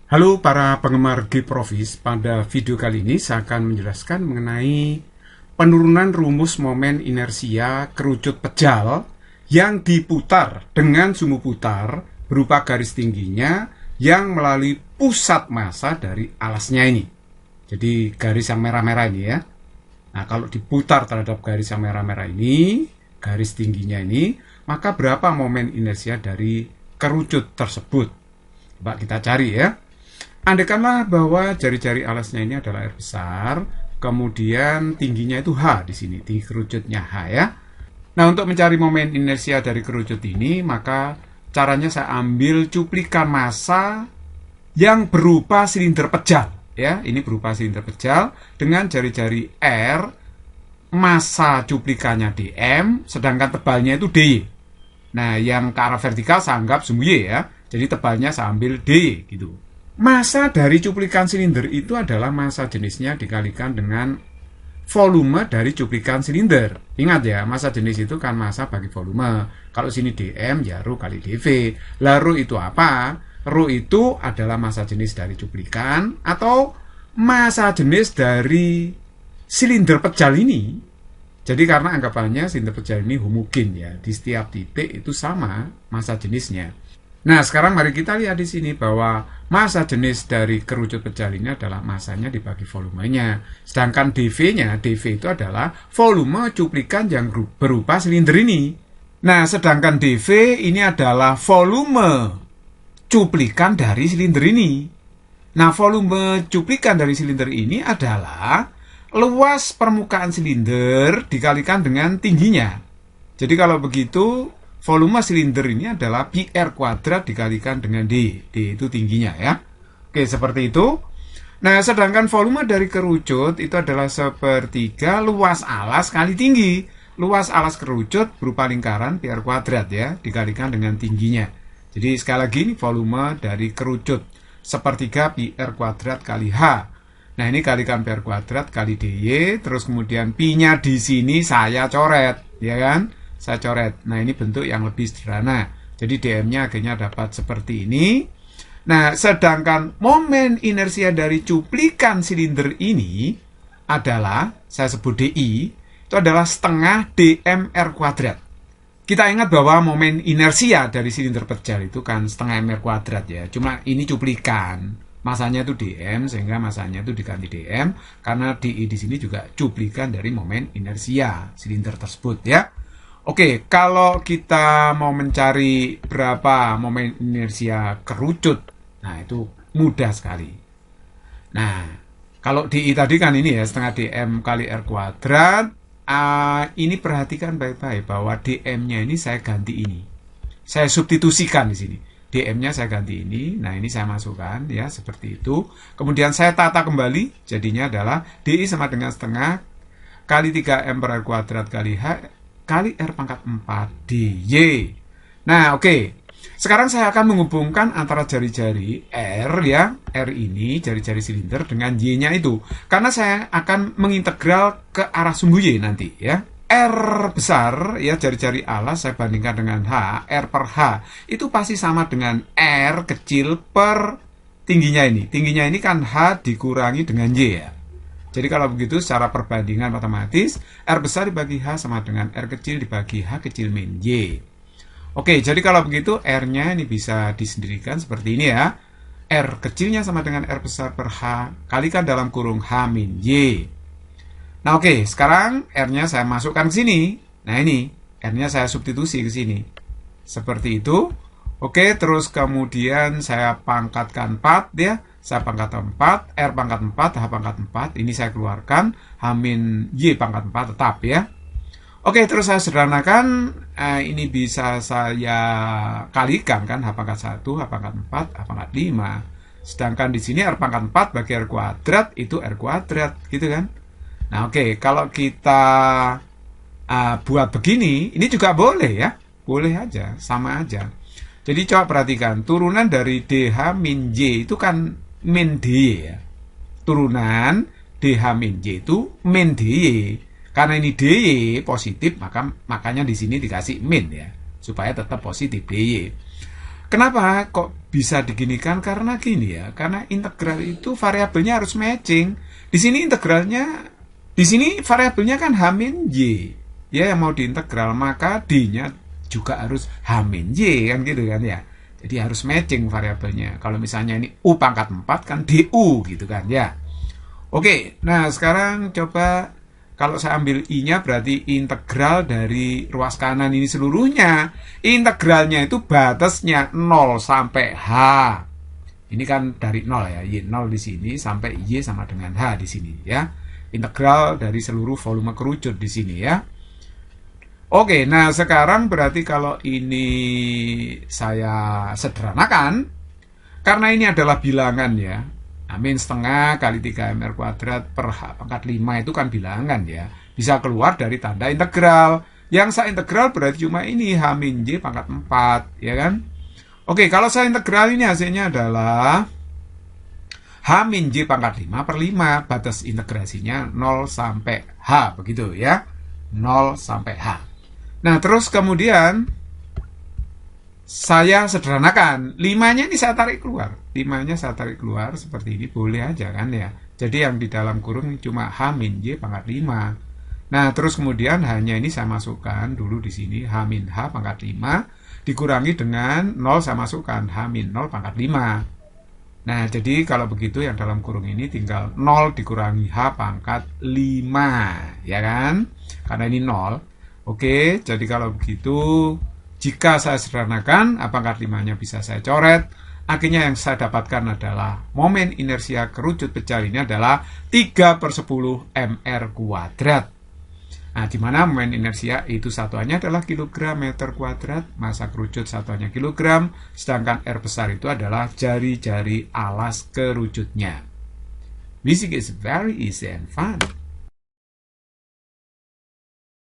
Halo para penggemar G-Profis, pada video kali ini saya akan menjelaskan mengenai penurunan rumus momen inersia kerucut pejal yang diputar dengan sumbu putar berupa garis tingginya yang melalui pusat massa dari alasnya ini. Jadi garis yang merah-merah ini ya. Nah, kalau diputar terhadap garis yang merah-merah ini, garis tingginya ini, maka berapa momen inersia dari kerucut tersebut? Coba kita cari ya. Andaikanlah bahwa jari-jari alasnya ini adalah R besar, kemudian tingginya itu H di sini, tinggi kerucutnya H ya. Nah, untuk mencari momen inersia dari kerucut ini, maka caranya saya ambil cuplikan massa yang berupa silinder pejal ya. Ini berupa silinder pejal dengan jari-jari R, massa cuplikannya dm, sedangkan tebalnya itu dy. Nah, yang ke arah vertikal saya anggap sumbu y ya. Jadi tebalnya saya ambil dy gitu. Massa dari cuplikan silinder itu adalah massa jenisnya dikalikan dengan volume dari cuplikan silinder. Ingat ya, massa jenis itu kan massa bagi volume. Kalau sini dm ya ρ kali dv. Lah ρ itu apa? ρ itu adalah massa jenis dari cuplikan atau massa jenis dari silinder pejal ini. Jadi karena anggapannya silinder pejal ini homogen ya, di setiap titik itu sama massa jenisnya. Nah, sekarang mari kita lihat di sini bahwa massa jenis dari kerucut pejal ini adalah massanya dibagi volumenya. Sedangkan dv-nya, dv itu adalah volume cuplikan yang berupa silinder ini. Nah, sedangkan dv ini adalah volume cuplikan dari silinder ini. Nah, volume cuplikan dari silinder ini adalah luas permukaan silinder dikalikan dengan tingginya. Jadi kalau begitu, volume silinder ini adalah pi r kuadrat dikalikan dengan d. D itu tingginya ya. Oke, seperti itu. Nah, sedangkan volume dari kerucut itu adalah sepertiga luas alas kali tinggi. Luas alas kerucut berupa lingkaran pi r kuadrat ya, dikalikan dengan tingginya. Jadi sekali lagi ini volume dari kerucut. Sepertiga pi r kuadrat kali h. Nah, ini kalikan pi r kuadrat kali dy. Terus kemudian pi-nya di sini saya coret, ya kan? Saya coret. Nah, ini bentuk yang lebih sederhana. Jadi dm-nya akhirnya dapat seperti ini. Nah, sedangkan momen inersia dari cuplikan silinder ini adalah, saya sebut di, itu adalah setengah dmr kuadrat. Kita ingat bahwa momen inersia dari silinder pejal itu kan setengah mr kuadrat ya. Cuma ini cuplikan. Masanya itu dm, sehingga masanya itu diganti dm. Karena di sini juga cuplikan dari momen inersia silinder tersebut ya. Oke, kalau kita mau mencari berapa momen inersia kerucut, nah itu mudah sekali. Nah, kalau di tadi kan ini ya, setengah dm kali r kuadrat. Ini perhatikan baik-baik bahwa dm-nya ini saya ganti ini. Saya substitusikan di sini. dm-nya saya ganti ini. Nah, ini saya masukkan ya, seperti itu. Kemudian saya tata kembali, jadinya adalah di sama dengan setengah kali 3m per r kuadrat kali h kali r pangkat 4 dy. Nah, oke. Sekarang saya akan menghubungkan antara jari-jari R ya, R ini, jari-jari silinder dengan Y-nya itu. Karena saya akan mengintegral ke arah sumbu Y nanti ya. R besar ya, jari-jari alas saya bandingkan dengan H, R per H. Itu pasti sama dengan R kecil per tingginya ini. Tingginya ini kan H dikurangi dengan Y ya. Jadi kalau begitu secara perbandingan matematis, R besar dibagi H sama dengan R kecil dibagi H kecil min Y. Oke, jadi kalau begitu R-nya ini bisa disendirikan seperti ini ya. R kecilnya sama dengan R besar per H, kalikan dalam kurung H min Y. Nah oke, sekarang R-nya saya masukkan ke sini. Nah ini, R-nya saya substitusi ke sini. Seperti itu. Oke, terus kemudian saya pangkatkan 4 ya. Saya pangkat 4, R pangkat 4, H pangkat 4. Ini saya keluarkan, H min Y pangkat 4 tetap ya. Oke, terus saya sederhanakan. Ini bisa saya kalikan kan, H pangkat 1, H pangkat 4, H pangkat 5. Sedangkan di sini R pangkat 4 bagi R kuadrat, itu R kuadrat gitu kan. Nah oke, kalau kita buat begini, ini juga boleh ya. Boleh aja, sama aja. Jadi coba perhatikan, turunan dari DH min Y itu kan min dy ya. Turunan DH min Y itu min dy. Karena ini dy positif, makanya di sini dikasih min ya, supaya tetap positif dy. Kenapa kok bisa diginikan? Karena gini ya, karena integral itu variabelnya harus matching. Di sini variabelnya kan H-Y, ya yang mau diintegral, maka D-nya juga harus H-Y kan gitu kan ya. Jadi harus matching variabelnya. Kalau misalnya ini U pangkat 4 kan DU gitu kan ya. Oke, nah sekarang coba kalau saya ambil I-nya berarti integral dari ruas kanan ini seluruhnya. Integralnya itu batasnya 0 sampai H. Ini kan dari 0 ya, Y0 di sini sampai Y sama dengan H di sini ya. Integral dari seluruh volume kerucut di sini ya. Oke, nah sekarang berarti kalau ini saya sederhanakan, karena ini adalah bilangan ya, min setengah kali 3mr kuadrat per H pangkat 5 itu kan bilangan ya. Bisa keluar dari tanda integral. Yang saya integral berarti cuma ini H-Y pangkat 4 ya kan. Oke, kalau saya integral ini hasilnya adalah H-Y pangkat 5 per 5. Batas integrasinya 0 sampai H begitu ya. 0 sampai H. Nah terus kemudian saya sederhanakan, 5-nya ini saya tarik keluar. 5-nya saya tarik keluar seperti ini, boleh aja kan ya. Jadi yang di dalam kurung cuma H-Y pangkat 5. Nah, terus kemudian hanya ini saya masukkan dulu di sini H-H pangkat 5 dikurangi dengan 0 saya masukkan H-0 pangkat 5. Nah, jadi kalau begitu yang dalam kurung ini tinggal 0 dikurangi H pangkat 5, ya kan? Karena ini 0. Oke, jadi kalau begitu jika saya sederhanakan, pangkat 5-nya bisa saya coret. Akhirnya yang saya dapatkan adalah momen inersia kerucut pecah ini adalah 3/10 mr kuadrat. Nah, di mana momen inersia itu satuannya adalah kilogram meter kuadrat, massa kerucut satuannya kilogram, sedangkan R besar itu adalah jari-jari alas kerucutnya. Music is very easy and fun.